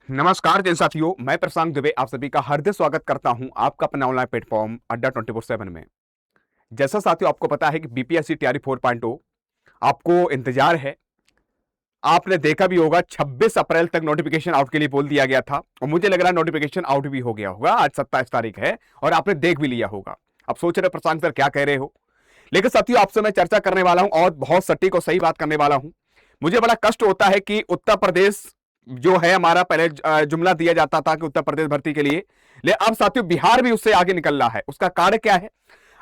नमस्कार जैन साथियों, मैं प्रशांत दुबे आप सभी का हार्दिक स्वागत करता हूं आपका अपना ऑनलाइन प्लेटफॉर्म अड्डा 24/7 में। जैसा साथियों आपको पता है कि बीपीएससी तैयारी 4.0 आपको इंतजार है। आपने देखा भी होगा 26 अप्रैल तक नोटिफिकेशन आउट के लिए बोल दिया गया था और मुझे लग रहा है नोटिफिकेशन आउट भी हो गया होगा। आज 27 तारीख है और आपने देख भी लिया होगा। अब सोच रहे प्रशांत सर क्या कह रहे हो, लेकिन साथियों आपसे मैं चर्चा करने वाला हूं और बहुत सटीक और सही बात करने वाला हूं। मुझे बड़ा कष्ट होता है कि उत्तर प्रदेश जो है हमारा, पहले जुमला दिया जाता था कि उत्तर प्रदेश भर्ती के लिए, लेकिन अब साथियों बिहार भी उससे आगे निकल रहा है। उसका कारण क्या है?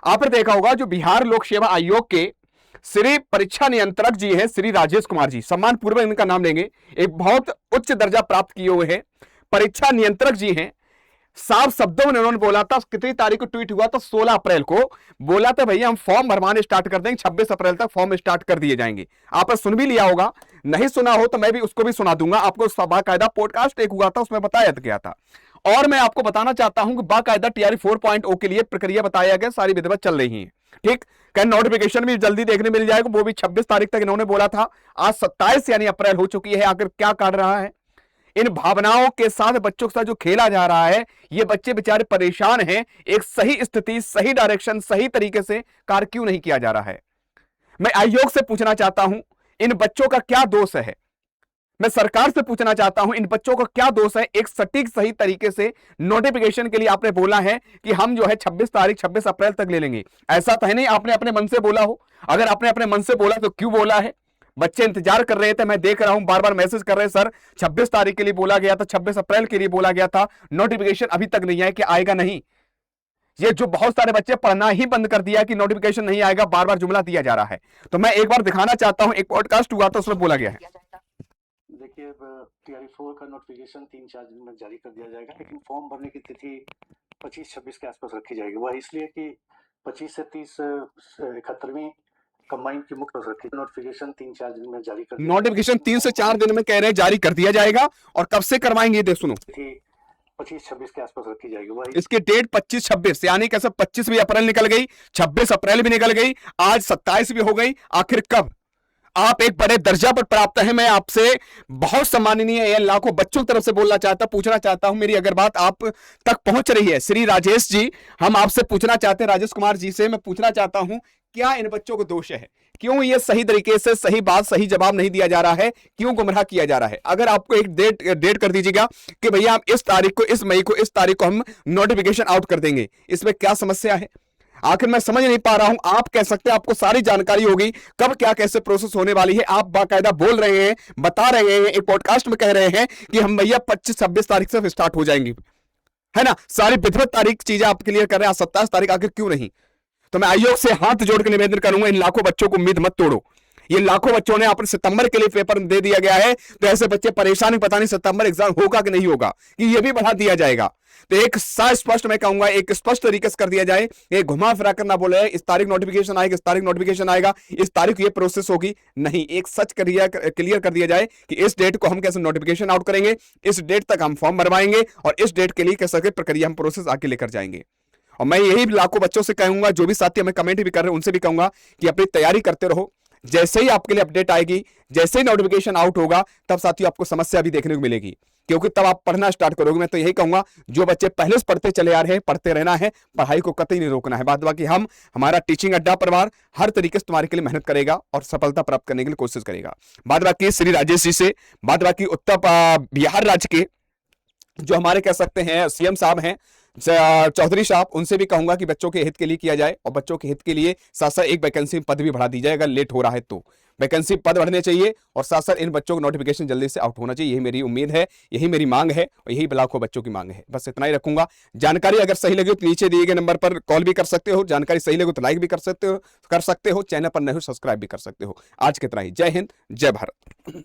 आपने देखा होगा जो बिहार लोक सेवा आयोग के श्री परीक्षा नियंत्रक जी हैं, श्री राजेश कुमार जी, सम्मान पूर्वक इनका नाम लेंगे, एक बहुत उच्च दर्जा प्राप्त किए हुए हैं परीक्षा नियंत्रक जी हैं। साफ शब्दों में उन्होंने बोला था, कितनी तारीख को ट्वीट हुआ था, 16 अप्रैल को बोला था भैया हम फॉर्म भरवाने स्टार्ट कर देंगे, 26 अप्रैल तक फॉर्म स्टार्ट कर दिए जाएंगे। आपने सुन भी लिया होगा, नहीं सुना हो तो मैं भी उसको भी सुना दूंगा आपको। बाकायदा पॉडकास्ट एक हुआ था, उसमें बताया गया था और मैं आपको बताना चाहता हूं कि बाकायदा टीआरई 4.0 के लिए प्रक्रिया बताया गया, सारी विधिवत चल रही है। ठीक, कहीं नोटिफिकेशन भी जल्दी देखने मिल जाएगा, वो भी 26 तारीख तक इन्होंने बोला था। आज 27 यानी अप्रैल हो चुकी है। आखिर क्या कर रहा है? इन भावनाओं के साथ बच्चों के साथ जो खेला जा रहा है, ये बच्चे बेचारे परेशान हैं। एक सही स्थिति, सही डायरेक्शन, सही तरीके से कार्य क्यों नहीं किया जा रहा है? मैं आयोग से पूछना चाहता हूं इन बच्चों का क्या दोष है। मैं सरकार से पूछना चाहता हूं इन बच्चों का क्या दोष है। एक सटीक सही तरीके से नोटिफिकेशन के लिए आपने बोला है कि हम जो है 26 अप्रैल तक ले लेंगे। ऐसा तो है नहीं आपने अपने मन से बोला हो। अगर आपने अपने मन से बोला तो क्यों बोला है? बच्चे इंतजार कर रहे थे, मैं देख रहा हूं बार बार मैसेज कर रहे हैं, सर 26 तारीख के लिए बोला गया था, 26 अप्रैल के लिए बोला गया था, नोटिफिकेशन अभी तक नहीं आया, कि आएगा नहीं। ये जो बहुत सारे बच्चे पढ़ना ही बंद कर दिया कि नोटिफिकेशन नहीं आएगा, बार बार जुमला दिया जा रहा है। तो मैं एक बार दिखाना चाहता हूं, एक पॉडकास्ट हुआ था उसमें बोला गया है। देखिए, टीआरई 4 का नोटिफिकेशन 3-4 दिन में जारी कर दिया जाएगा, लेकिन फॉर्म भरने की तिथि 25-26 के आसपास रखी जाएगी। वह इसलिए कि 25 से 30 71वीं कंबाइन की मुख्य रखी। नोटिफिकेशन 3-4 दिन में जारी कर दिया। नोटिफिकेशन 3 से 4 दिन में कह रहे हैं जारी कर दिया जाएगा। और कब से करवाएंगे देख सुनो, 25-26 के आसपास रखी जाएगी। वह इसकी डेट 25-26 यानी कैसे 25 भी अप्रैल निकल गई, 26 अप्रैल भी निकल गई, आज 27 भी हो गई। आखिर कब? आप एक बड़े दर्जा पर प्राप्त हैं। मैं आपसे बहुत सम्माननीय लाखों बच्चों की तरफ से बोलना चाहता, पूछना चाहता हूं, मेरी अगर बात आप तक पहुंच रही है, श्री राजेश जी, हम आपसे पूछना चाहते हैं, राजेश कुमार जी से मैं पूछना चाहता हूं, क्या इन बच्चों को दोष है? क्यों ये सही तरीके से सही बात सही जवाब नहीं दिया जा रहा है? क्यों गुमराह किया जा रहा है? अगर आपको एक डेट कर दीजिएगा कि भैया हम इस तारीख को, इस मई को, इस तारीख को हम नोटिफिकेशन आउट कर देंगे, इसमें क्या समस्या है? आखिर मैं समझ नहीं पा रहा हूं। आप कह सकते हैं आपको सारी जानकारी होगी कब क्या कैसे प्रोसेस होने वाली है। आप बाकायदा बोल रहे हैं, बता रहे हैं, एक पॉडकास्ट में कह रहे हैं कि हम भैया 25-26 तारीख से स्टार्ट हो जाएंगी, है ना? सारी विधिवत तारीख चीजें आप क्लियर कर रहे हैं। 27 तारीख आखिर क्यों नहीं? तो मैं आयोग से हाथ जोड़ के निवेदन करूंगा, इन लाखों बच्चों को उम्मीद मत तोड़ो। ये लाखों बच्चों ने अपने सितंबर के लिए पेपर दे दिया गया है, तो ऐसे बच्चे परेशान, पता नहीं सितंबर एग्जाम होगा कि नहीं होगा, कि ये भी बढ़ा दिया जाएगा। तो एक स्पष्ट मैं कहूंगा, एक स्पष्ट तरीके से कर दिया जाए, एक घुमा फिरा कर ना बोले इस तारीख नोटिफिकेशन आएगा, इस तारीख नोटिफिकेशन आएगा, इस तारीख ये प्रोसेस होगी, नहीं। एक सच क्लियर कर दिया जाए कि इस डेट को हम कैसे नोटिफिकेशन आउट करेंगे, इस डेट तक हम फॉर्म भरवाएंगे और इस डेट के लिए कैसे प्रक्रिया हम प्रोसेस आगे लेकर जाएंगे। और मैं यही लाखों बच्चों से कहूंगा, जो भी साथी हमें कमेंट भी कर रहे हैं, उनसे भी कहूंगा कि अपनी तैयारी करते रहो। जैसे ही आपके लिए अपडेट आएगी, जैसे ही नोटिफिकेशन आउट होगा, तब साथियों आपको समस्या भी देखने को मिलेगी, क्योंकि तब आप पढ़ना स्टार्ट करोगे। मैं तो यही कहूंगा, जो बच्चे पहले से पढ़ते चले आ रहे हैं, पढ़ते रहना है, पढ़ाई को कतई नहीं रोकना है। बाद बाकी हमारा टीचिंग अड्डा परिवार हर तरीके से तुम्हारे के लिए मेहनत करेगा और सफलता प्राप्त करने के लिए कोशिश करेगा। बाद बाकी श्री राजेश जी से, बाद बाकी उत्तर बिहार राज्य के जो हमारे कह सकते हैं सीएम साहब हैं, चौधरी साहब, उनसे भी कहूंगा कि बच्चों के हित के लिए किया जाए और बच्चों के हित के लिए साथ साथ एक वैकेंसी पद भी बढ़ा दी जाए। अगर लेट हो रहा है तो वैकेंसी पद बढ़ने चाहिए और साथ साथ इन बच्चों को नोटिफिकेशन जल्दी से आउट होना चाहिए। यही मेरी उम्मीद है, यही मेरी मांग है और यही लाखों बच्चों की मांग है। बस इतना ही रखूंगा। जानकारी अगर सही लगी तो नीचे दिए गए नंबर पर कॉल भी कर सकते हो, जानकारी सही लगे तो लाइक भी कर सकते हो, चैनल पर नए हो सब्सक्राइब भी कर सकते हो। आज कितना ही। जय हिंद, जय भारत।